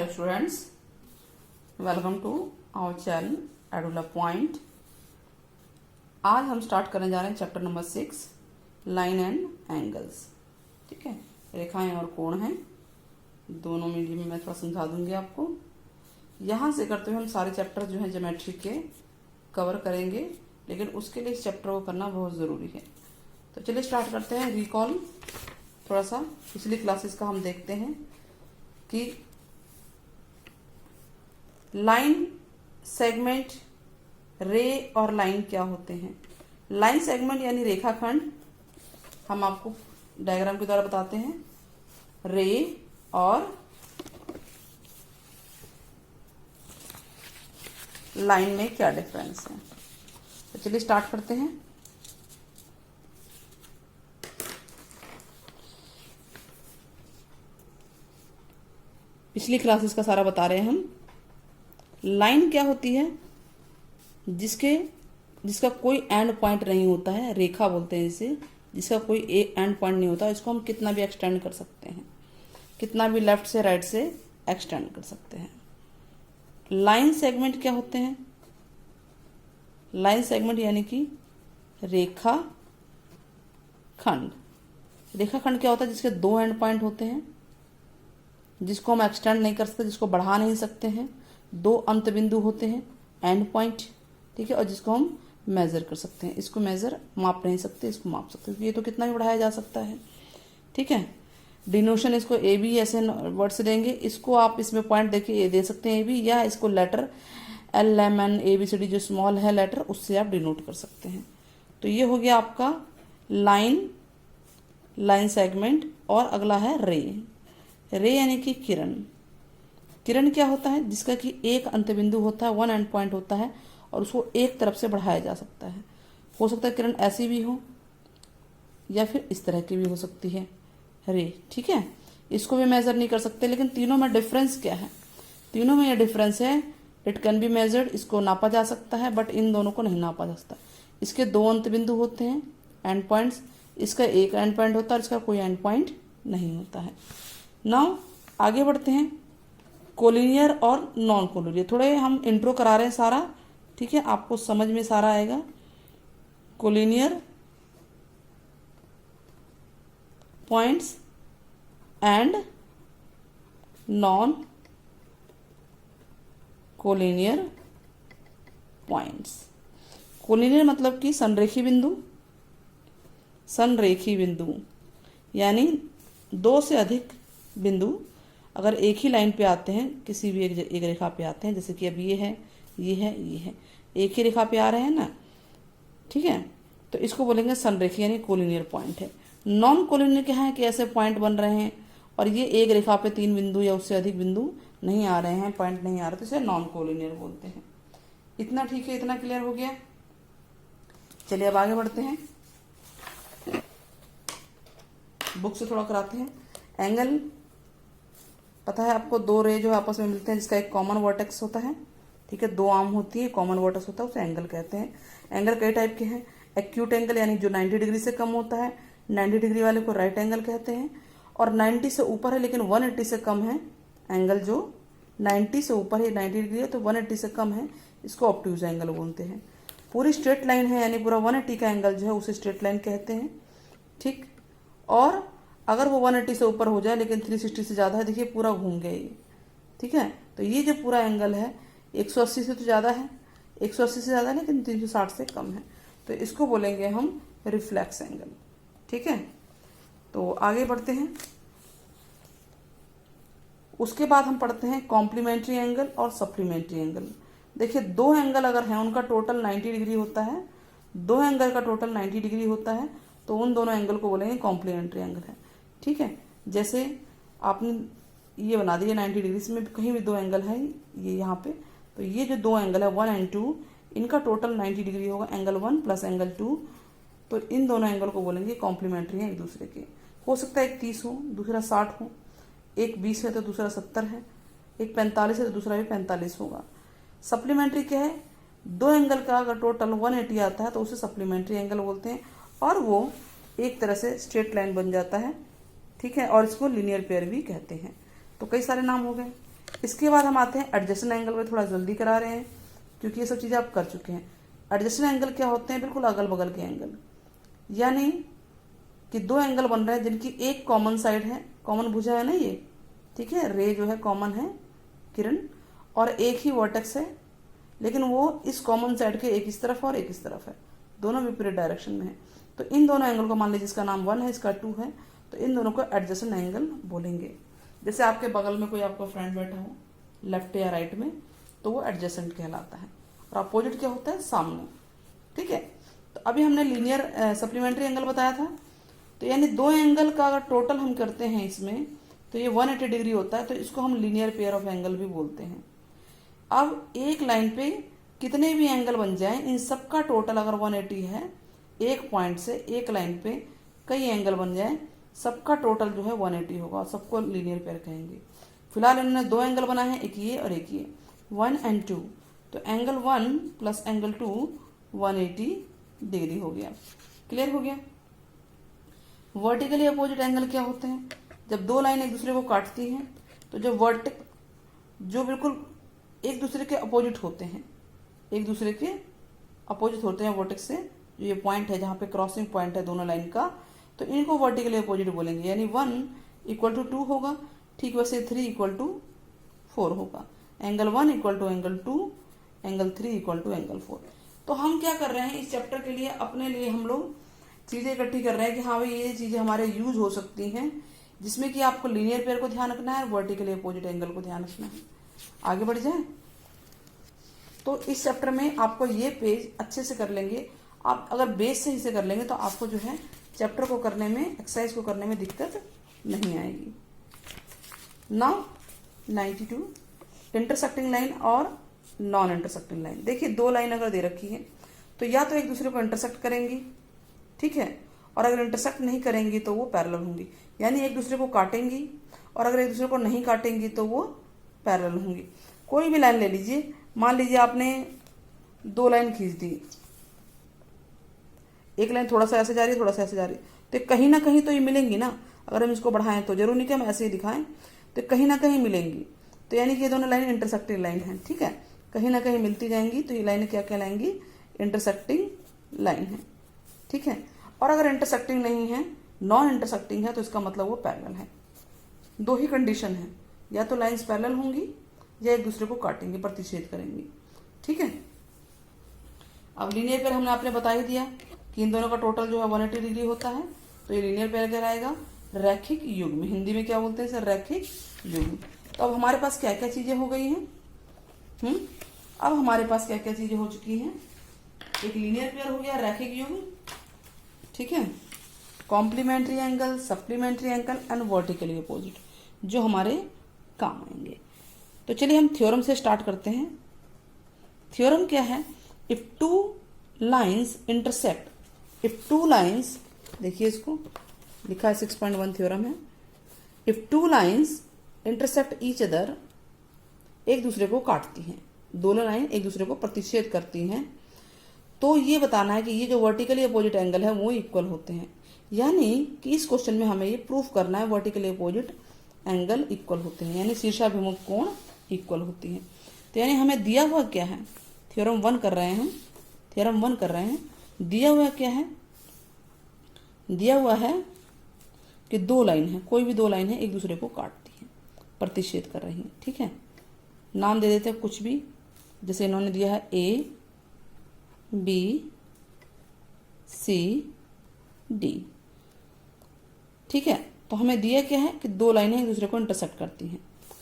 students, welcome to our channel Edula Point. आज हम start करने जा रहे हैं chapter number 6 line and angles. ठीक है, रेखाएं और कोण हैं दोनों मीडियम में मैं थोड़ा समझा दूंगी आपको। यहाँ से करते हुए हम सारे चैप्टर जो है ज्योमेट्री के कवर करेंगे, लेकिन उसके लिए इस चैप्टर को करना बहुत ज़रूरी है। तो चलिए स्टार्ट करते हैं। रिकॉल थोड़ा सा पिछली क्लासेस का हम देखते हैं कि लाइन, सेगमेंट, रे और लाइन क्या होते हैं। लाइन सेगमेंट यानी रेखाखंड हम आपको डायग्राम के द्वारा बताते हैं। रे और लाइन में क्या डिफरेंस है, तो चलिए स्टार्ट करते हैं। पिछली क्लासेस का सारा बता रहे हैं हम। लाइन क्या होती है? जिसका कोई एंड पॉइंट नहीं होता है, रेखा बोलते हैं इसे, जिसका कोई एंड पॉइंट नहीं होता। इसको हम कितना भी एक्सटेंड कर सकते हैं, कितना भी लेफ्ट से राइट से एक्सटेंड कर सकते हैं। लाइन सेगमेंट क्या होते हैं? लाइन सेगमेंट यानी कि रेखा खंड। रेखा खंड क्या होता है? जिसके दो एंड पॉइंट होते हैं, जिसको हम एक्सटेंड नहीं कर सकते, जिसको बढ़ा नहीं सकते हैं। दो अंत बिंदु होते हैं, एंड पॉइंट, ठीक है, और जिसको हम मेजर कर सकते हैं। इसको मेजर माप नहीं सकते, इसको माप सकते हैं। ये तो कितना भी बढ़ाया जा सकता है, ठीक है। डिनोशन इसको ए बी ऐसे वर्ड से देंगे। इसको आप इसमें पॉइंट देके दे सकते हैं ए बी, या इसको letter L M N A B C D जो स्मॉल है लेटर, उससे आप डिनोट कर सकते हैं। तो ये हो गया आपका लाइन, लाइन सेगमेंट। और अगला है रे। रे यानी कि किरण। किरण क्या होता है? जिसका कि एक अंत बिंदु होता है, वन एंड पॉइंट होता है, और उसको एक तरफ से बढ़ाया जा सकता है। हो सकता है किरण ऐसी भी हो या फिर इस तरह की भी हो सकती है रे, ठीक है। इसको भी मेजर नहीं कर सकते, लेकिन तीनों में डिफरेंस क्या है? तीनों में यह डिफरेंस है, इट कैन बी मेजर्ड, इसको नापा जा सकता है, बट इन दोनों को नहीं नापा जा सकता। इसके दो अंत बिंदु होते हैं, एंड पॉइंट्स। इसका एक एंड पॉइंट होता है, इसका कोई एंड पॉइंट नहीं होता है। नाउ आगे बढ़ते हैं। कोलिनियर और नॉन कोलिनियर, थोड़े हम इंट्रो करा रहे हैं सारा, ठीक है, आपको समझ में सारा आएगा। Collinear points and non collinear points. Collinear मतलब कि संरेखी बिंदु। संरेखी बिंदु यानी दो से अधिक बिंदु अगर एक ही लाइन पे आते हैं, किसी भी एक रेखा पे आते हैं, जैसे कि अब ये है, ये है, ये है, एक ही रेखा पे आ रहे हैं ना, ठीक है, तो इसको बोलेंगे संरेखी यानी कोलिनियर पॉइंट है। नॉन कोलिनियर क्या है कि ऐसे पॉइंट बन रहे हैं और ये एक रेखा पे तीन बिंदु या उससे अधिक बिंदु नहीं आ रहे हैं, पॉइंट नहीं आ रहे, तो इसे नॉन कोलिनियर बोलते हैं। इतना ठीक है, इतना क्लियर हो गया। चलिए अब आगे बढ़ते हैं, बुक से थोड़ा कराते हैं। एंगल पता है आपको, दो रे जो आपस में मिलते हैं, जिसका एक कॉमन वर्टेक्स होता है, ठीक है, दो आर्म होती है, कॉमन वर्टेक्स होता है, उसे एंगल कहते हैं। एंगल कई टाइप के हैं। एक्यूट एंगल यानी जो 90 डिग्री से कम होता है, 90 डिग्री वाले को राइट एंगल कहते हैं। और 90 से ऊपर है लेकिन 180 से कम है, एंगल जो 90 से ऊपर है, 90 डिग्री है तो 180 से कम है, इसको ऑब्ट्यूज एंगल बोलते हैं। पूरी स्ट्रेट लाइन है यानी पूरा 180 का एंगल जो है उसे स्ट्रेट लाइन कहते हैं, ठीक। और अगर वो 180 से ऊपर हो जाए लेकिन 360 से ज़्यादा है, देखिए पूरा घूम गया ये, ठीक है। तो ये जो पूरा एंगल है 180 से तो ज़्यादा है, 180 से ज़्यादा है लेकिन 360 से कम है, तो इसको बोलेंगे हम रिफ्लेक्स एंगल, ठीक है। तो आगे बढ़ते हैं। उसके बाद हम पढ़ते हैं कॉम्प्लीमेंट्री एंगल और सप्लीमेंट्री एंगल। देखिए दो एंगल अगर हैं, उनका टोटल 90 डिग्री होता है, दो एंगल का टोटल 90 डिग्री होता है, तो उन दोनों एंगल को बोलेंगे कॉम्प्लीमेंट्री एंगल है, ठीक है। जैसे आपने ये बना दिया 90 डिग्री, इसमें कहीं भी दो एंगल है, ये यहाँ पे, तो ये जो दो एंगल है 1 एंड 2, इनका टोटल 90 डिग्री होगा, एंगल 1 प्लस एंगल 2, तो इन दोनों एंगल को बोलेंगे कॉम्प्लीमेंट्री हैं एक दूसरे के। हो सकता है एक 30 हो, दूसरा 60 हो, एक 20 है तो दूसरा 70 है, एक 45 है तो दूसरा भी 45 होगा। सप्लीमेंट्री क्या है? दो एंगल का अगर टोटल 180 आता है तो उसे सप्लीमेंट्री एंगल बोलते हैं, और वो एक तरह से स्ट्रेट लाइन बन जाता है, ठीक है, और इसको लीनियर पेयर भी कहते हैं। तो कई सारे नाम हो गए। इसके बाद हम आते हैं एडजेसेंट एंगल पे, थोड़ा जल्दी करा रहे हैं क्योंकि ये सब चीज़ें आप कर चुके हैं। एडजेसेंट एंगल क्या होते हैं? बिल्कुल अगल बगल के एंगल, यानी कि दो एंगल बन रहे हैं जिनकी एक कॉमन साइड है, कॉमन भुजा है ना ये, ठीक है, रे जो है कॉमन है, किरण, और एक ही वर्टेक्स है, लेकिन वो इस कॉमन साइड के एक इस तरफ और एक इस तरफ है, दोनों विपरीत डायरेक्शन में है। तो इन दोनों एंगल को मान लीजिए इसका नाम 1 है, इसका 2 है, तो इन दोनों को एडजेसेंट एंगल बोलेंगे। जैसे आपके बगल में कोई आपका फ्रेंड बैठा हो लेफ्ट या राइट में, तो वो एडजेसेंट कहलाता है। और अपोजिट क्या होता है? सामने। ठीक है, तो अभी हमने लीनियर सप्लीमेंट्री एंगल बताया था, तो यानी दो एंगल का अगर टोटल हम करते हैं इसमें तो ये 180 डिग्री होता है, तो इसको हम लीनियर पेयर ऑफ एंगल भी बोलते हैं। अब एक लाइन पे कितने भी एंगल बन जाएं, इन सबका टोटल अगर 180 है, एक पॉइंट से एक लाइन पे कई एंगल बन जाएं, सबका टोटल जो है 180 होगा, सबको लीनियर पेयर कहेंगे। फिलहाल इन्होंने दो एंगल बनाए हैं, एक ये और एक ये, 1 और 2, तो एंगल 1 प्लस एंगल 2 180 डिग्री हो गया। क्लियर हो गया? वर्टिकली अपोजिट एंगल क्या होते हैं? जब दो लाइन एक दूसरे को काटती हैं, तो जो बिल्कुल एक दूसरे के अपोजिट होते हैं, एक दूसरे के अपोजिट होते हैं वर्टेक्स से, जो ये पॉइंट है जहाँ पे क्रॉसिंग पॉइंट है दोनों लाइन का, तो इनको वर्टिकली अपोजिट बोलेंगे। यानी 1 = 2 होगा, ठीक वैसे 3 = 4 होगा। Angle 1 = angle 2, angle 3 = angle 4। तो हम क्या कर रहे हैं इस चैप्टर के लिए, अपने लिए हम लोग चीजें इकट्ठी कर रहे हैं कि हाँ भाई ये चीजें हमारे यूज हो सकती हैं, जिसमें कि आपको लीनियर पेयर को ध्यान रखना है, वर्टिकली अपोजिट एंगल को ध्यान रखना है। आगे बढ़ जाए तो इस चैप्टर में आपको ये पेज अच्छे से कर लेंगे। आप अगर बेस सही से कर लेंगे तो आपको जो है चैप्टर को करने में, एक्सरसाइज को करने में दिक्कत नहीं आएगी। नाउ 92 इंटरसेक्टिंग लाइन और नॉन इंटरसेक्टिंग लाइन। देखिए दो लाइन अगर दे रखी है तो या तो एक दूसरे को इंटरसेक्ट करेंगी, ठीक है, और अगर इंटरसेक्ट नहीं करेंगी तो वो पैरेलल होंगी, यानी एक दूसरे को काटेंगी, और अगर एक दूसरे को नहीं काटेंगी तो वो पैरेलल होंगी। कोई भी लाइन ले लीजिए, मान लीजिए आपने दो लाइन खींच दी, एक लाइन थोड़ा सा ऐसे जा रही है, थोड़ा सा ऐसे जा रही है, तो कहीं ना कहीं तो ये मिलेंगी ना। अगर हम इसको बढ़ाएं तो जरूर नहीं कि हम ऐसे ही दिखाएं, तो कहीं ना कहीं मिलेंगी। तो यानी कि ये दोनों लाइन इंटरसेक्टिंग लाइन है, ठीक है, कहीं ना कहीं मिलती जाएंगी, तो ये लाइन क्या कहलाएंगी? इंटरसेक्टिंग लाइन है, ठीक है। और अगर इंटरसेक्टिंग नहीं है, नॉन इंटरसेक्टिंग है, तो इसका मतलब वो पैरेलल है। दो ही कंडीशन है, या तो लाइंस पैरेलल होंगी या एक दूसरे को काटेंगे, प्रतिच्छेद करेंगी, ठीक है। अब लीनियर पेयर हमने आपने बता ही दिया कि इन दोनों का टोटल जो है 180 डिग्री होता है, तो ये लीनियर पेयर कहलाएगा। रैखिक युग्म, हिंदी में क्या बोलते हैं सर? रैखिक युग्म। तो अब हमारे पास क्या क्या चीजें हो गई हैं? अब हमारे पास क्या क्या चीजें हो चुकी हैं? एक लीनियर पेयर हो गया, रैखिक युग्म, ठीक है, complementary angle, supplementary angle and vertically opposite, जो हमारे काम आएंगे। तो चलिए हम थ्योरम से स्टार्ट करते हैं। थ्योरम क्या है? If two lines intersect, if two lines, देखिए इसको लिखा है 6.1 थ्योरम है। If two lines intersect each other, एक दूसरे को काटती हैं, दोनों लाइन एक दूसरे को प्रतिच्छेद करती हैं, तो ये बताना है कि ये जो वर्टिकली अपोजिट एंगल है वो इक्वल होते हैं। यानी कि इस क्वेश्चन में हमें ये प्रूफ करना है वर्टिकली अपोजिट एंगल इक्वल होते हैं, यानी शीर्षाभिमुख कोण इक्वल होती है। तो यानी हमें दिया हुआ क्या है? थ्योरम 1 कर रहे हैं, थ्योरम 1 कर रहे हैं। दिया हुआ क्या है? दिया हुआ है कि दो लाइन है, कोई भी दो लाइन है, एक दूसरे को काटती है, प्रतिच्छेद कर रही है, ठीक है। नाम दे देते हैं कुछ भी, जैसे इन्होंने दिया है A B C D, ठीक है। तो हमें दिया क्या है कि दो लाइनें एक दूसरे को इंटरसेक्ट करती हैं।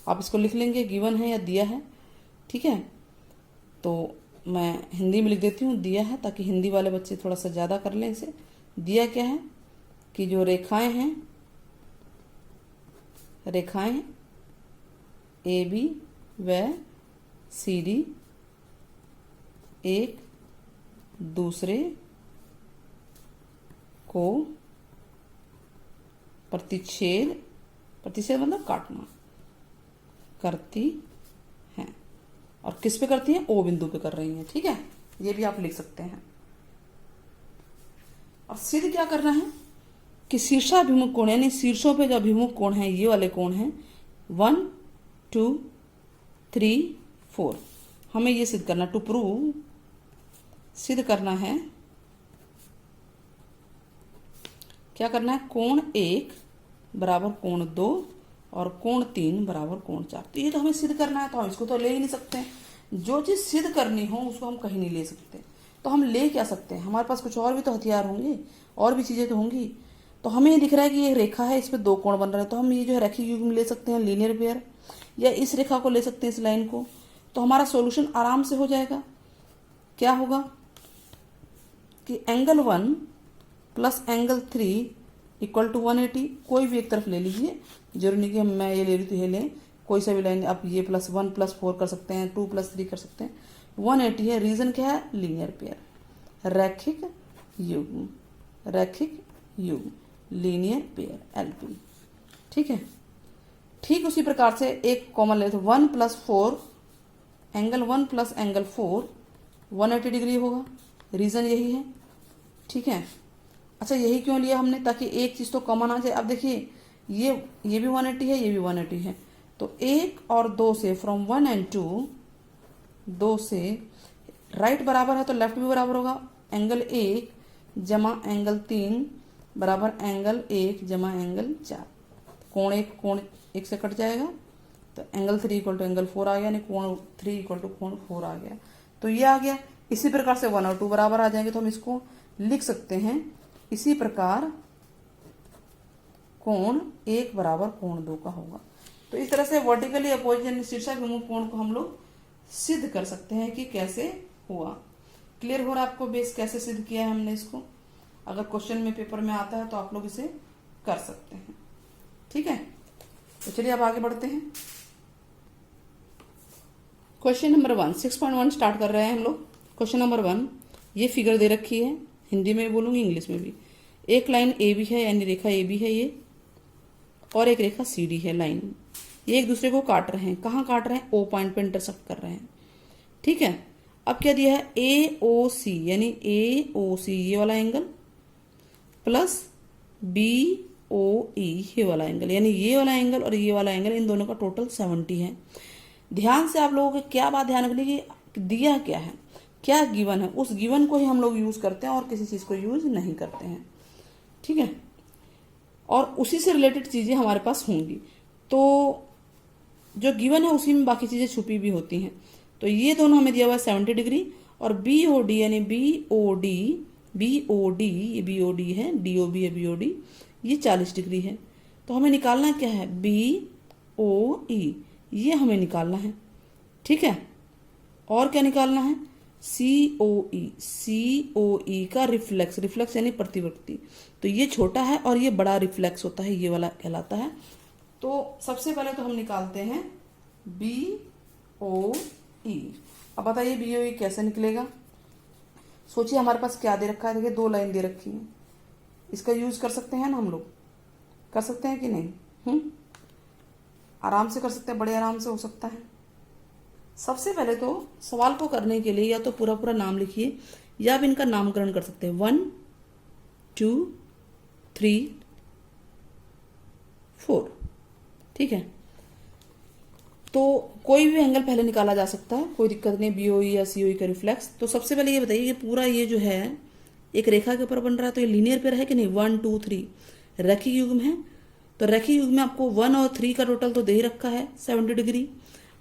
आप इसको लिख लेंगे, गिवन है या दिया है, ठीक है। तो मैं हिंदी में लिख देती हूँ दिया है, ताकि हिंदी वाले बच्चे थोड़ा सा ज़्यादा कर लें इसे। दिया क्या है कि जो रेखाएं हैं, रेखाएं AB व CD एक दूसरे को प्रतिच्छेद, प्रतिच्छेद मतलब काटना, करती हैं। और किस पे करती हैं? O बिंदु पे कर रही हैं, ठीक है, ये भी आप लिख सकते हैं। और सिद्ध क्या करना है कि शीर्षाभिमुख कोण, यानी शीर्षों पे जो अभिमुख कोण है, ये वाले कोण हैं 1 2 3 4। हमें ये सिद्ध करना, टू प्रूव, सिद्ध करना है, क्या करना है, कोण 1 बराबर कोण 2 और कोण 3 बराबर कोण 4। तो ये तो हमें सिद्ध करना है, तो हम इसको तो ले ही नहीं सकते। जो चीज़ सिद्ध करनी हो उसको हम कहीं नहीं ले सकते। तो हम ले क्या सकते हैं, हमारे पास कुछ और भी तो हथियार होंगे, और भी चीज़ें तो होंगी। तो हमें ये दिख रहा है कि ये रेखा है, इस पर 2 कोण बन रहे हैं, तो हम ये जो है रैखिक युग्म ले सकते हैं, लीनियर पेयर, या इस रेखा को ले सकते हैं, इस लाइन को। तो हमारा सॉल्यूशन आराम से हो जाएगा। क्या होगा कि angle 1 plus angle 3 equal to 180। कोई भी एक तरफ ले लीजिए, जरूरी नहीं कि मैं ये ले रही तो ये लें, कोई सा भी लाइन आप ये +1 + 4 कर सकते हैं, 2 + 3 कर सकते हैं। 180 है, रीजन क्या है, लीनियर पेयर, रैखिक युग्म, रैखिक युग्म, लीनियर पेयर, LP। ठीक है। ठीक उसी प्रकार से एक कॉमन ले, 1 + 4, एंगल 1 प्लस एंगल 4 180 डिग्री होगा, रीजन यही है। ठीक है। अच्छा, यही क्यों लिया हमने, ताकि एक चीज़ तो कॉमन आ जाए। अब देखिए ये भी 180 है, ये भी 180 है, तो 1 और 2 से, फ्रॉम 1 and 2, 2 से राइट बराबर है तो लेफ्ट भी बराबर होगा। एंगल 1 जमा एंगल 3 बराबर एंगल 1 जमा एंगल 4। कोण 1 से कट जाएगा, तो एंगल 3 इक्वल टू एंगल 4 आ गया, यानी कोण 3 इक्वल टू कोण 4 आ गया। तो ये आ गया। इसी प्रकार से 1 और 2 बराबर आ जाएंगे, तो हम इसको लिख सकते हैं इसी प्रकार कोण 1 बराबर कोण 2 का होगा। तो इस तरह से वर्टिकली अपोजिट यानी शीर्षाभिमुख कोण को हम लोग सिद्ध कर सकते हैं कि कैसे हुआ। क्लियर हो रहा है आपको बेस कैसे सिद्ध किया है हमने इसको? अगर क्वेश्चन में पेपर में आता है तो आप लोग इसे कर सकते हैं। ठीक है, तो चलिए अब आगे बढ़ते हैं। क्वेश्चन नंबर 1, 6.1 स्टार्ट कर रहे हैं हम लोग। क्वेश्चन नंबर 1, ये फिगर दे रखी है, हिंदी में बोलूंगी, इंग्लिश में भी। एक लाइन ए बी है, यानी रेखा ए बी है ये, और एक रेखा सी डी है लाइन। ये एक दूसरे को काट रहे हैं। कहाँ काट रहे हैं? ओ पॉइंट पे इंटरसेक्ट कर रहे हैं। ठीक है। अब क्या दिया है? ए ओ सी, यानी ए ओ सी ये वाला एंगल प्लस बी ओ ई ये वाला एंगल, यानी ये वाला एंगल और ये वाला एंगल, इन दोनों का टोटल 70 है। ध्यान से आप लोगों को क्या बात ध्यान रखनी कि दिया क्या है, क्या गिवन है, उस गिवन को ही हम लोग यूज करते हैं और किसी चीज को यूज नहीं करते हैं। ठीक है। और उसी से रिलेटेड चीजें हमारे पास होंगी, तो जो गिवन है उसी में बाकी चीजें छुपी भी होती हैं। तो ये दोनों हमें दिया हुआ है 70 डिग्री, और बी ओ डी यानी बी ओ डी ये बी ओ डी है, डी ओ बी है, बी ओ डी ये 40 डिग्री है। तो हमें निकालना क्या है? बी ओ ई, ये हमें निकालना है। ठीक है। और क्या निकालना है? सी ओ ई का रिफ्लेक्स यानी प्रतिवर्ती। तो ये छोटा है और ये बड़ा रिफ्लेक्स होता है, ये वाला कहलाता है। तो सबसे पहले तो हम निकालते हैं बी ओ ई। अब बताइए बी ओ ई कैसे निकलेगा? सोचिए हमारे पास क्या दे रखा है। देखिए 2 लाइन दे रखी है, इसका यूज कर सकते हैं ना हम लोग, कर सकते हैं कि नहीं? आराम से कर सकते हैं, बड़े आराम से हो सकता है। सबसे पहले तो सवाल को करने के लिए या तो पूरा पूरा नाम लिखिए, या आप इनका नामकरण कर सकते हैं। 1 2 3 4। ठीक है। तो कोई भी एंगल पहले निकाला जा सकता है, कोई दिक्कत नहीं, बीओई या सीओई का रिफ्लेक्स। तो सबसे पहले ये बताइए कि पूरा ये जो है एक रेखा के ऊपर बन रहा है, तो ये लीनियर पेयर है कि नहीं? 1 2 3 रैखिक युग्म है। तो रैखिक युग्म में आपको 1 और 3 का टोटल तो दे ही रखा है 70 डिग्री।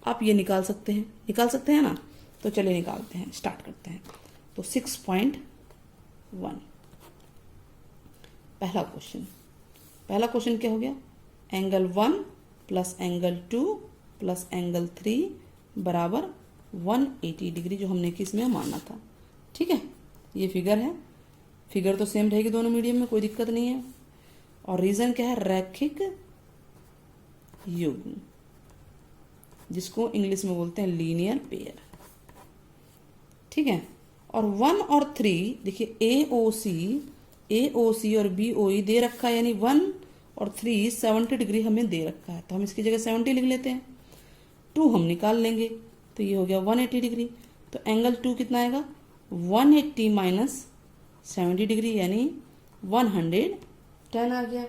आप ये निकाल सकते हैं ना? तो चलिए निकालते हैं, स्टार्ट करते हैं। तो 6.1 पहला क्वेश्चन क्या हो गया? Angle 1 plus angle 2 plus angle 3 बराबर 180 डिग्री, जो हमने किस में माना था। ठीक है। ये फिगर है, फिगर तो सेम रहेगी दोनों मीडियम में, कोई दिक्कत नहीं है। और रीजन क्या है? रैखिक युग्म, जिसको इंग्लिश में बोलते हैं लीनियर पेयर। ठीक है। और 1 और 3 देखिए ए ओ सी और बी ओ ई दे रखा है, यानी 1 और 3 70 डिग्री हमें दे रखा है, तो हम इसकी जगह 70 लिख लेते हैं। 2 हम निकाल लेंगे, तो ये हो गया 180 डिग्री। तो एंगल 2 कितना आएगा? 180 माइनस 70 डिग्री, यानी 110 आ गया।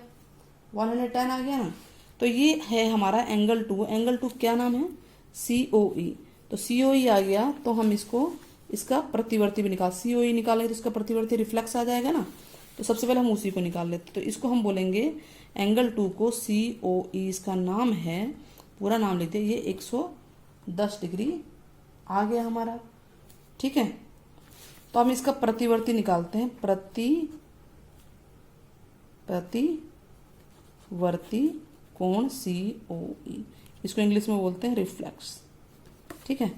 110 आ गया ना? तो ये है हमारा एंगल 2। एंगल 2 क्या नाम है? COE। तो COE आ गया तो हम इसको इसका प्रतिवर्ती भी निकाल, COE निकालेंगे तो इसका प्रतिवर्ती रिफ्लेक्स आ जाएगा ना। तो सबसे पहले हम उसी को निकाल लेते। तो इसको हम बोलेंगे एंगल 2 को COE, इसका नाम है, पूरा नाम लेते हैं, ये 110 डिग्री आ गया हमारा। ठीक है, तो हम इसका प्रतिवर्ती निकालते हैं। प्रतिवर्ती कोण COE, इसको इंग्लिश में बोलते हैं रिफ्लेक्स। ठीक है,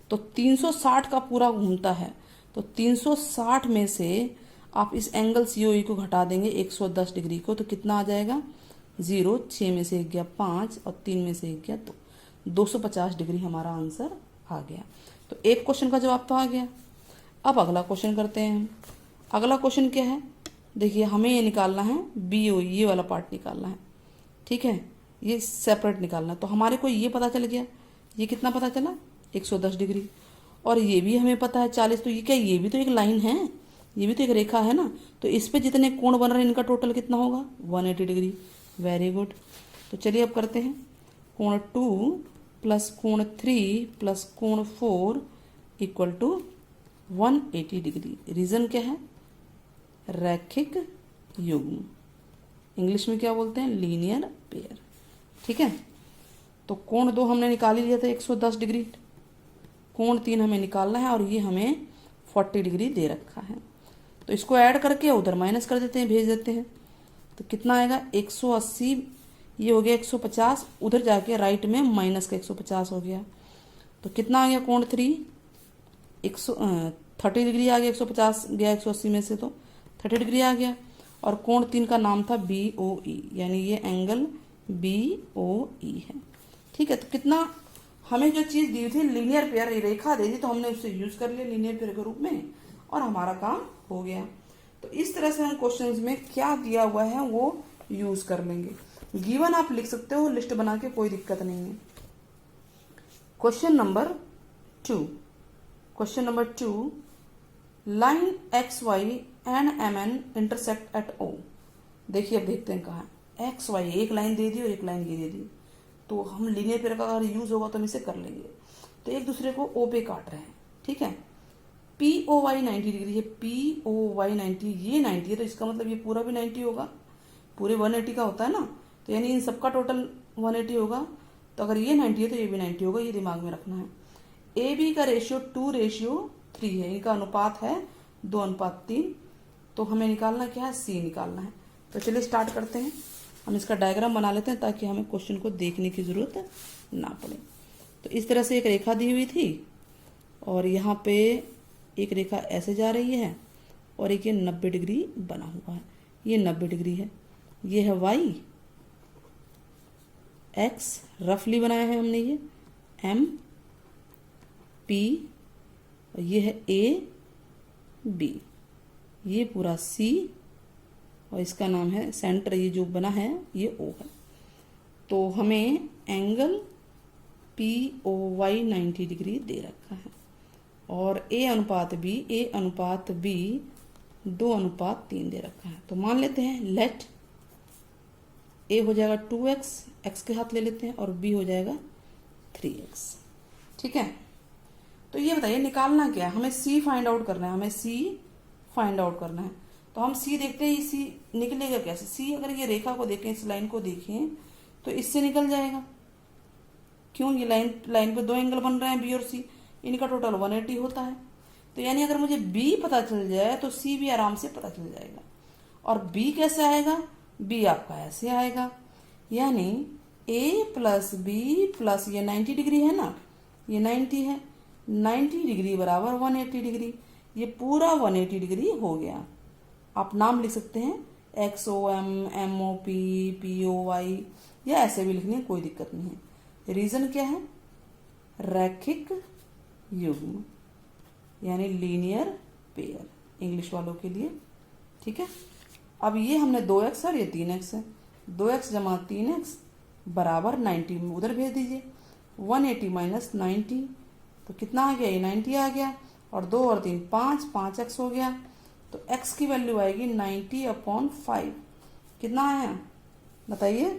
तो 360 का पूरा घूमता है, तो 360 में से आप इस एंगल COE को घटा देंगे 110 डिग्री को, तो कितना आ जाएगा 0, 6 में से 1 गया 5 और 3 में से 1 गया 2, 250 डिग्री हमारा आंसर आ गया। तो एक क्वेश्चन का जवाब तो आ गया। अब अगला क्वेश्चन करते हैं। अगला क्वेश्चन क्या है, देखिए हमें ये निकालना है BOE, ये वाला पार्ट निकालना है। ठीक है, ये सेपरेट निकालना है। तो हमारे को ये पता चल गया, ये कितना पता चला 110 डिग्री, और ये भी हमें पता है 40। तो ये क्या, ये भी तो एक लाइन है, ये भी तो एक रेखा है ना। तो इस पे जितने कोण बन रहे हैं इनका टोटल कितना होगा 180 डिग्री। Very good. तो चलिए अब करते हैं। कोण 2 प्लस कोण 3 प्लस कोण 4 इक्वल टू 180 डिग्री। रीजन क्या है, रैखिक युग्म, इंग्लिश में क्या बोलते हैं, लीनियर पेयर। ठीक है, तो कोण 2 हमने निकाल ही लिया था 110 डिग्री, कोण 3 हमें निकालना है और ये हमें 40 डिग्री दे रखा है। तो इसको ऐड करके उधर माइनस कर देते हैं, भेज देते हैं। तो कितना आएगा 180, ये हो गया 150, उधर जाके राइट में माइनस का 150 हो गया। तो कितना आ गया कोण 3 30 डिग्री आ गया, 150 गया 180 में से तो 30 डिग्री आ गया। और कोण 3 का नाम था BOE, यानी ये एंगल BOE है। ठीक है, तो कितना हमें जो चीज़ दी थी लीनियर पेयर, रेखा दे दी, तो हमने उससे यूज कर लिया लीनियर पेयर के रूप में और हमारा काम हो गया। तो इस तरह से हम क्वेश्चंस में क्या दिया हुआ है वो यूज कर लेंगे। गिवन आप लिख सकते हो लिस्ट बना के, कोई दिक्कत नहीं है। Question number 2, line XY and MN intersect at O। देखिए अब देखते हैं कहाँ XY, एक लाइन दे दी और एक लाइन ये दे दी, तो हम लीनियर पेयर का अगर यूज होगा तो हम इसे कर लेंगे। तो एक दूसरे को O पे काट रहे हैं। ठीक है, POY 90 डिग्री है, POY 90, ये 90 है, तो इसका मतलब ये पूरा भी 90 होगा, पूरे 180 का होता है ना, तो यानी इन सबका टोटल 180 होगा। तो अगर ये 90 है तो ये भी 90 होगा, ये दिमाग में रखना है। AB का रेशियो 2:3 है, इनका अनुपात है 2:3। तो हमें निकालना क्या है, C निकालना है। तो चलिए स्टार्ट करते हैं। हम इसका डायग्राम बना लेते हैं ताकि हमें क्वेश्चन को देखने की जरूरत ना पड़े। तो इस तरह से एक रेखा दी हुई थी और यहाँ पे एक रेखा ऐसे जा रही है और एक ये 90 डिग्री बना हुआ है, ये 90 डिग्री है, ये है Y, X रफली बनाया है हमने, ये M P, और ये है A B, ये पूरा C, और इसका नाम है सेंटर, ये जो बना है ये O है। तो हमें एंगल POY 90 डिग्री दे रखा है और A अनुपात B 2:3 दे रखा है। तो मान लेते हैं लेट A हो जाएगा 2x, x के हाथ ले लेते हैं, और B हो जाएगा 3x। ठीक है, तो ये बताइए निकालना क्या है, हमें C फाइंड आउट करना है, तो हम C देखते हैं, C निकलेगा कैसे। C अगर ये रेखा को देखें, इस लाइन को देखें, तो इससे निकल जाएगा। क्यों, ये लाइन पे दो एंगल बन रहे हैं B और C, इनका टोटल 180 होता है। तो यानी अगर मुझे B पता चल जाए तो C भी आराम से पता चल जाएगा। और B कैसे आएगा, B आपका ऐसे आएगा, यानी A प्लस B प्लस ये 90 डिग्री है ना, ये 90 है, 90 डिग्री बराबर 180 डिग्री, ये पूरा 180 डिग्री हो गया। आप नाम लिख सकते हैं XOM, MOP, POY, या ऐसे भी लिखनी है, कोई दिक्कत नहीं है। रीजन क्या है, रैखिक युग्म, यानी लीनियर पेयर, इंग्लिश वालों के लिए। ठीक है, अब ये हमने 2x और ये 3x है, 2x जमा 3x बराबर 90 में उधर भेज दीजिए, 180 माइनस 90, तो कितना आ गया, ये 90 आ गया, और 2 और 3 5x हो गया। तो x की वैल्यू आएगी 90/5, कितना आया बताइए,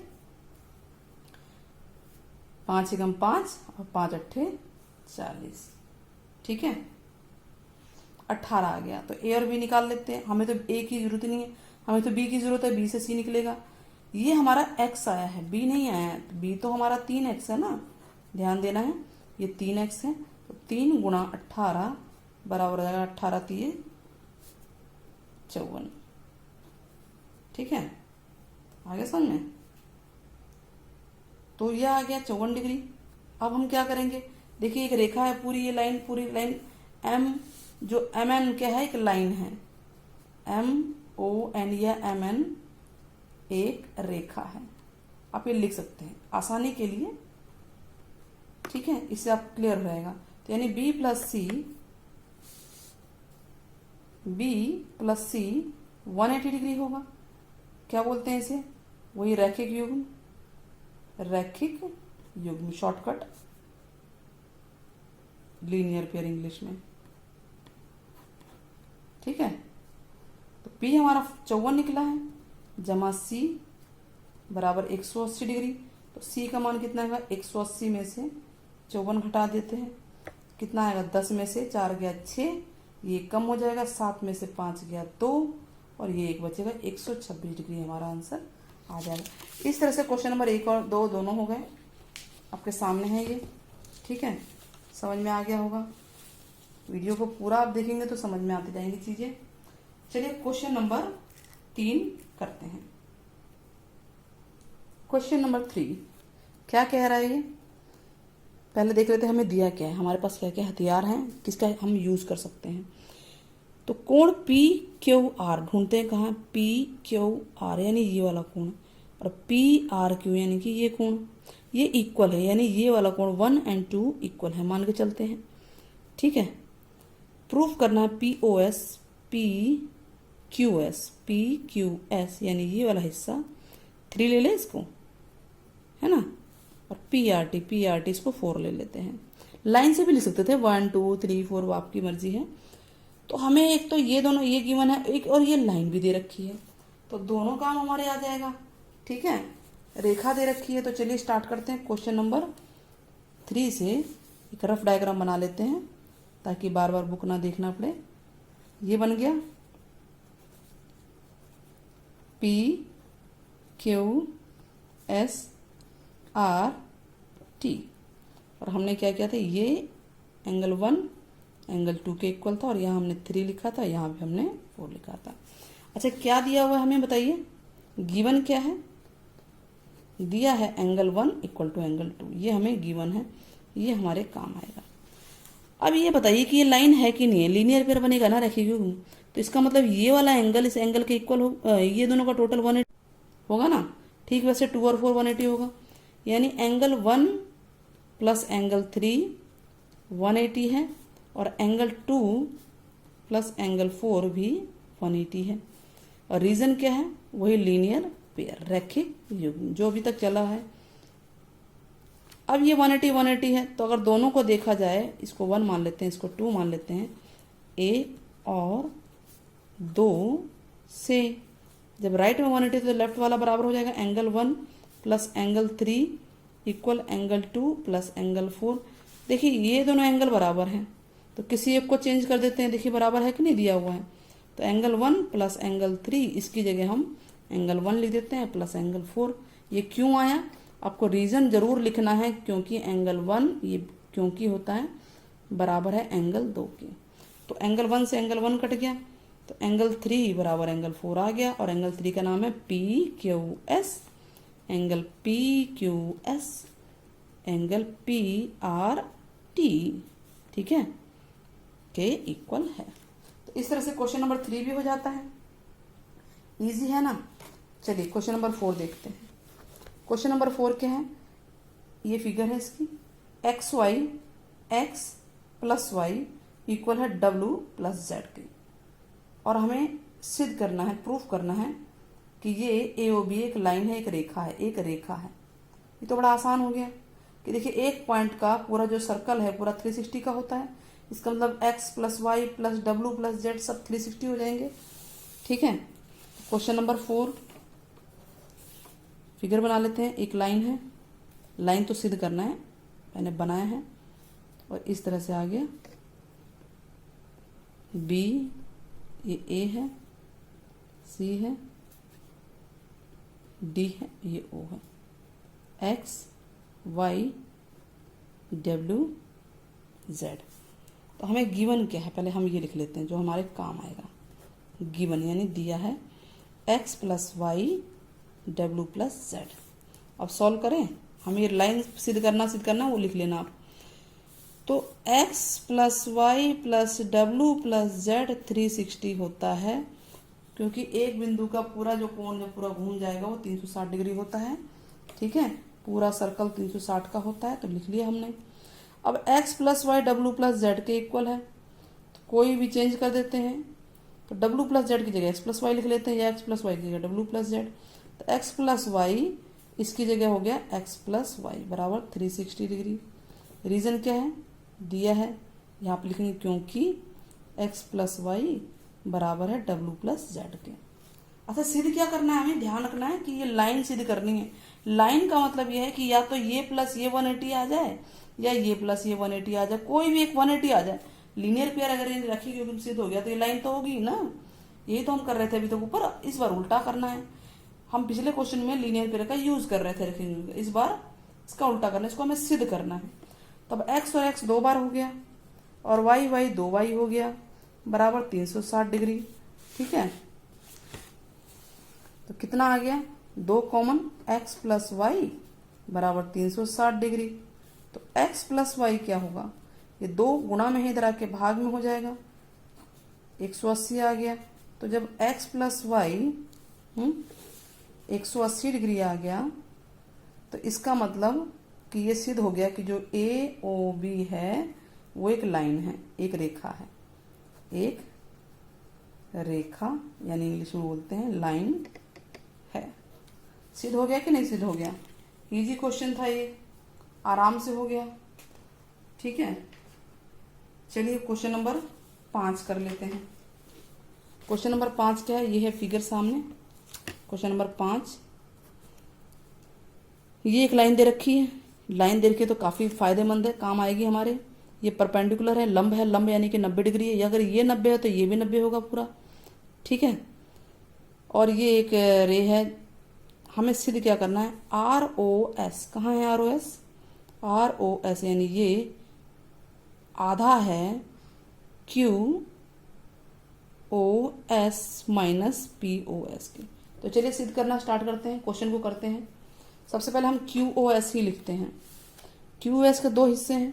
5 एकम 5 और 5 अट्ठे 40। ठीक है, 18 आ गया। तो ए और बी निकाल लेते हैं। हमें तो ए की जरूरत नहीं है, हमें तो बी की जरूरत है, बी से सी निकलेगा। ये हमारा एक्स आया है, बी नहीं आया है। तो बी तो हमारा 3x है ना, ध्यान देना है, ये 3x है। तो 3 गुणा 18 बराबर हो जाएगा 18 3 54। ठीक है, आगे समझ में। तो ये आ गया 54 डिग्री। अब हम क्या करेंगे, देखिए एक रेखा है पूरी, ये लाइन पूरी लाइन एम, जो एम एन क्या है, एक लाइन है, एम ओ एन या एम एन एक रेखा है। आप ये लिख सकते हैं आसानी के लिए। ठीक है, इससे आप क्लियर हो जाएगा। तो यानी बी प्लस सी 180 डिग्री होगा। क्या बोलते हैं इसे, वही रैखिक युग्म, रैखिक युग्म, शॉर्टकट लीनियर पेयर इंग्लिश में। ठीक है, तो P हमारा 54 निकला है, जमा C बराबर 180 डिग्री। तो C का मान कितना आएगा, 180 में से 54 घटा देते हैं, कितना आएगा, 10 में से 4 गया 6, ये कम हो जाएगा, 7 में से 5 गया 2, और ये एक बचेगा, 126 डिग्री हमारा आंसर आ जाएगा। इस तरह से क्वेश्चन नंबर 1 और 2 दोनों हो गए, आपके सामने है ये। ठीक है, समझ में आ गया होगा। वीडियो को पूरा आप देखेंगे तो समझ में आती जाएंगी चीजें। चलिए क्वेश्चन नंबर 3 करते हैं। क्वेश्चन नंबर 3 क्या कह रहा है ये, पहले देख लेते हैं हमें दिया क्या है, हमारे पास क्या क्या हथियार हैं, किसका हम यूज कर सकते हैं। तो कोण पी क्यू आर ढूंढते हैं, कहाँ, पी क्यू आर यानी ये वाला कोण, और पी आर क्यू यानी कि ये कोण, ये इक्वल है, यानी ये वाला कोण 1 और 2 इक्वल है, मान के चलते हैं। ठीक है, प्रूफ करना है P O S P Q S यानी ये वाला हिस्सा 3 ले ले इसको, है ना, और पी आर टी इसको 4 ले लेते हैं। लाइन से भी लिख सकते थे 1 2 3 4, वो आपकी मर्जी है। तो हमें एक तो ये दोनों, ये गिवन है एक, और ये लाइन भी दे रखी है, तो दोनों काम हमारे आ जाएगा। ठीक है, रेखा दे रखी है। तो चलिए स्टार्ट करते हैं। क्वेश्चन नंबर 3 से एक रफ डायग्राम बना लेते हैं ताकि बार बार बुक ना देखना पड़े। ये बन गया P Q S R T, और हमने क्या किया था, ये एंगल 1 एंगल 2 के इक्वल था, और यहाँ हमने 3 लिखा था, यहाँ भी हमने 4 लिखा था। अच्छा, क्या दिया हुआ है हमें बताइए, गिवन क्या है, दिया है एंगल 1 इक्वल टू एंगल 2, ये हमें गिवन है, ये हमारे काम आएगा। अब ये बताइए कि ये लाइन है कि नहीं है, लीनियर पेयर बनेगा ना रैखिक युग्म, तो इसका मतलब ये वाला एंगल इस एंगल के इक्वल हो, ये दोनों का टोटल 180 होगा ना। ठीक, वैसे 2 और 4 180 होगा, यानी एंगल 1 प्लस एंगल 3 180 है, और एंगल 2 प्लस एंगल 4 भी 180 है। और रीजन क्या है, वही लीनियर पेयर, रैखिक युग्म जो अभी तक चला है। अब ये 180 है, तो अगर दोनों को देखा जाए, इसको 1 मान लेते हैं, इसको 2 मान लेते हैं, 1 और 2 से जब राइट में 180 तो लेफ्ट वाला बराबर हो जाएगा angle 1 plus angle 3 equal angle 2 plus angle 4। देखिए ये दोनों एंगल बराबर हैं, तो किसी एक को चेंज कर देते हैं, देखिए बराबर है कि नहीं, दिया हुआ है। तो एंगल 1 प्लस एंगल 3, इसकी जगह हम एंगल 1 लिख देते हैं प्लस एंगल 4। ये क्यों आया, आपको रीजन जरूर लिखना है, क्योंकि एंगल 1 ये क्योंकि होता है बराबर है एंगल 2 के। तो एंगल 1 से एंगल 1 कट गया, तो एंगल 3 बराबर एंगल 4 आ गया, और एंगल 3 का नाम है P Q S, angle P Q S angle P R T, ठीक है, के इक्वल है। तो इस तरह से क्वेश्चन नंबर 3 भी हो जाता है, इजी है ना। चलिए क्वेश्चन नंबर 4 देखते हैं। क्वेश्चन नंबर 4 क्या है, ये फिगर है इसकी, x y x plus y equal है डब्ल्यू प्लस जेड की, और हमें सिद्ध करना है, प्रूफ करना है कि ये ए ओ बी एक लाइन है, एक रेखा है, एक रेखा है। ये तो बड़ा आसान हो गया कि देखिए एक पॉइंट का पूरा जो सर्कल है पूरा 360 का होता है, इसका मतलब एक्स प्लस वाई प्लस डब्ल्यू प्लस जेड सब 360 हो जाएंगे। ठीक है, क्वेश्चन नंबर 4 फिगर बना लेते हैं। एक लाइन है, लाइन तो सिद्ध करना है, मैंने बनाया है और इस तरह से आ गया। बी ये ए है, सी है, डी है, ये ओ है, एक्स वाई डब्ल्यू जेड। तो हमें गिवन क्या है पहले हम ये लिख लेते हैं जो हमारे काम आएगा। गिवन यानी दिया है एक्स प्लस वाई डब्ल्यू प्लस जेड। अब सॉल्व करें, हमें ये लाइन सिद्ध करना वो लिख लेना आप। तो x प्लस वाई प्लस डब्ल्यू प्लस जेड 360 होता है, क्योंकि एक बिंदु का पूरा जो कोण जो पूरा घूम जाएगा वो 360 डिग्री होता है। ठीक है, पूरा सर्कल 360 का होता है, तो लिख लिया हमने। अब x प्लस वाई डब्ल्यू प्लस जेड के इक्वल है, तो कोई भी चेंज कर देते हैं। तो डब्ल्यू प्लस जेड की जगह x प्लस वाई लिख लेते हैं, या x प्लस वाई की जगह डब्ल्यू प्लस जेड। तो x प्लस वाई इसकी जगह हो गया x प्लस वाई बराबर 360 डिग्री। रीज़न क्या है दिया है, यहाँ पे लिखेंगे क्योंकि x प्लस वाई बराबर है डब्ल्यू प्लस जेड के। अच्छा सिद्ध क्या करना है, हमें ध्यान रखना है कि ये लाइन सिद्ध करनी है। लाइन का मतलब ये है कि या तो ये प्लस ये 180 आ जाए या ये प्लस ये 180 आ जाए, कोई भी एक 180 आ जाए। लीनियर पेयर अगर ये रखी क्योंकि सिद्ध हो गया तो ये लाइन तो होगी ना। यही तो हम कर रहे थे अभी तक ऊपर, इस बार उल्टा करना है। हम पिछले क्वेश्चन में लीनियर पेयर का यूज कर रहे थे रखेंगे, इस बार इसका उल्टा करना है, इसको हमें सिद्ध करना है। तब x और x 2 बार हो गया और y 2 y हो गया बराबर 360 डिग्री। ठीक है, तो कितना आ गया 2 कॉमन x प्लस वाई बराबर 360 डिग्री। तो x प्लस वाई क्या होगा, ये 2 गुणा में ही इधर आके भाग में हो जाएगा, 180 आ गया। तो जब x प्लस वाई 180 डिग्री आ गया तो इसका मतलब कि ये सिद्ध हो गया कि जो ए ओ बी है वो एक लाइन है, एक रेखा है, एक रेखा यानी इंग्लिश में बोलते हैं लाइन है। सिद्ध हो गया कि नहीं सिद्ध हो गया? इजी क्वेश्चन था ये, आराम से हो गया। ठीक है, चलिए क्वेश्चन नंबर 5 कर लेते हैं। क्वेश्चन नंबर 5 क्या है, ये है फिगर सामने। क्वेश्चन नंबर 5, ये एक लाइन दे रखी है। लाइन दे रखी है तो काफ़ी फायदेमंद है, काम आएगी हमारे। ये परपेंडिकुलर है, लंब है, लंब यानी कि 90 डिग्री है। अगर ये 90 है तो ये भी 90 होगा पूरा। ठीक है, और ये एक रे है। हमें सिद्ध क्या करना है, आर ओ एस। कहाँ है R O S? R O S यानी ये आधा है Q O S minus P O S के। तो चलिए सिद्ध करना स्टार्ट करते हैं, क्वेश्चन को करते हैं। सबसे पहले हम क्यू ओ एस ही लिखते हैं। क्यू ओ एस के 2 हिस्से हैं,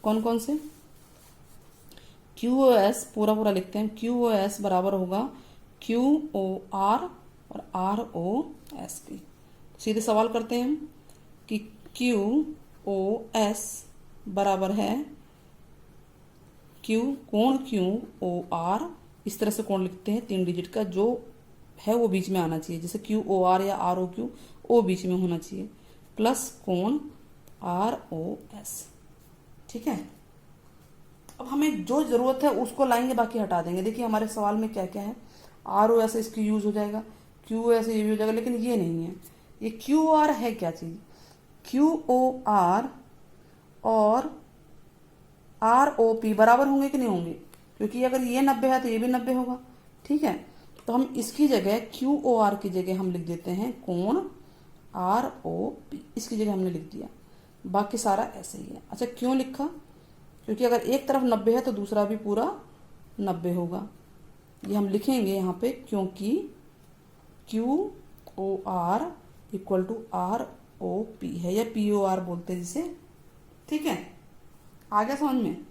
कौन कौन से? क्यू ओ एस पूरा लिखते हैं। क्यू ओ एस बराबर होगा क्यू ओ आर और आर ओ एस की। सीधे सवाल करते हैं हम कि क्यू ओ एस बराबर है क्यू कोण क्यू ओ आर, इस तरह से कोण लिखते हैं 3 डिजिट का, जो है वो बीच में आना चाहिए, जैसे क्यू ओ आर या आर ओ क्यू, ओ बीच में होना चाहिए, प्लस कोण आर ओ एस। ठीक है, अब हमें जो जरूरत है उसको लाएंगे, बाकी हटा देंगे। देखिए हमारे सवाल में क्या क्या है, आर ओ एस इसकी यूज हो जाएगा, क्यू ओ एस ये भी हो जाएगा, लेकिन ये नहीं है। ये क्यू आर है क्या चीज, क्यू ओ आर और आर ओ पी बराबर होंगे कि नहीं होंगे? क्योंकि अगर ये 90 है तो ये भी 90 होगा। ठीक है, तो हम इसकी जगह क्यू ओ आर की जगह हम लिख देते हैं कोण आर ओ पी, इसकी जगह हमने लिख दिया। बाकी सारा ऐसे ही है। अच्छा क्यों लिखा? क्योंकि अगर एक तरफ 90 है तो दूसरा भी पूरा 90 होगा। ये हम लिखेंगे यहाँ पे, क्योंकि Q O R equal to R O P है, या पी ओ आर बोलते हैं जिसे। ठीक है, आ गया समझ में?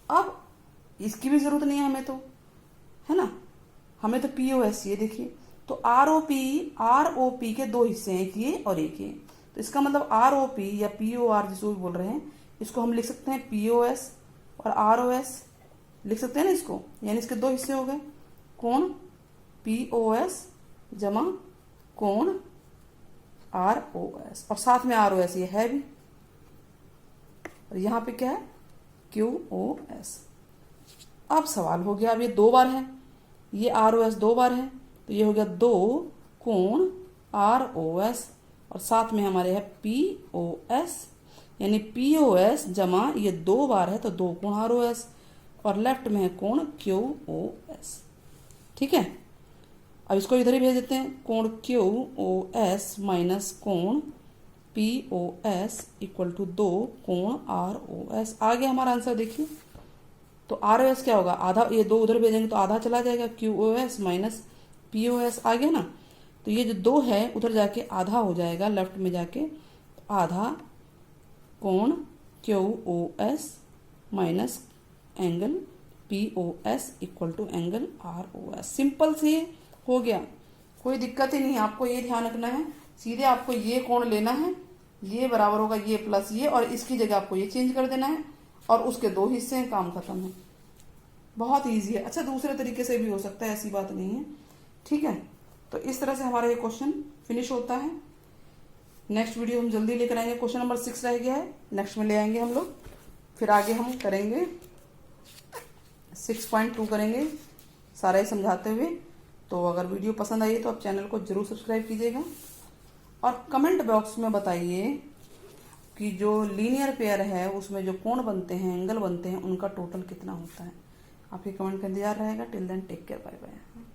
अब इसकी भी जरूरत नहीं है हमें तो, है ना, हमें तो पी ओ एस। ये देखिए, तो आर ओ पी के 2 हिस्से हैं, एक ये और एक ये। तो इसका मतलब आर ओ पी या पी ओ आर जिसको भी बोल रहे हैं, इसको हम लिख सकते हैं पी ओ एस और आर ओ एस लिख सकते हैं ना इसको, यानी इसके 2 हिस्से हो गए, कोण पी ओ एस जमा कोण आर ओ एस, और साथ में आर ओ एस ये है भी, और यहाँ पे क्या है क्यू ओ एस। अब सवाल हो गया, अब ये 2 बार है, ये आर ओ एस 2 बार है, तो ये हो गया 2 कोण आर ओ एस और साथ में हमारे है POS, यानी POS जमा ये 2 बार है तो 2 कोण ROS, और लेफ्ट में है कोण QOS। ठीक है, अब इसको इधर ही भेज देते हैं, कोण QOS माइनस कोण POS इक्वल टू 2 कोण ROS। आ गया हमारा आंसर। देखिए तो ROS क्या होगा, आधा, ये 2 उधर भेजेंगे तो आधा चला जाएगा, QOS माइनस POS आ गया ना। तो ये जो 2 है उधर जाके आधा हो जाएगा, लेफ्ट में जाके आधा कोण QOS minus angle POS equal to angle ROS। Simple से हो गया, कोई दिक्कत ही नहीं है। आपको ये ध्यान रखना है, सीधे आपको ये कोण लेना है, ये बराबर होगा ये प्लस ये, और इसकी जगह आपको ये चेंज कर देना है, और उसके 2 हिस्से हैं, काम खत्म है। बहुत ईजी है। अच्छा, दूसरे तरीके से भी हो सकता है, ऐसी बात नहीं है। ठीक है, तो इस तरह से हमारा ये क्वेश्चन फिनिश होता है। नेक्स्ट वीडियो हम जल्दी लेकर आएंगे। क्वेश्चन नंबर 6 रह गया है, नेक्स्ट में ले आएंगे हम लोग। फिर आगे हम करेंगे 6.2 करेंगे सारा ही समझाते हुए। तो अगर वीडियो पसंद आई तो आप चैनल को जरूर सब्सक्राइब कीजिएगा, और कमेंट बॉक्स में बताइए कि जो लीनियर पेयर है उसमें जो कोण बनते हैं, एंगल बनते हैं, उनका टोटल कितना होता है। आपके कमेंट का इंतजार रहेगा। Till then take care, bye bye.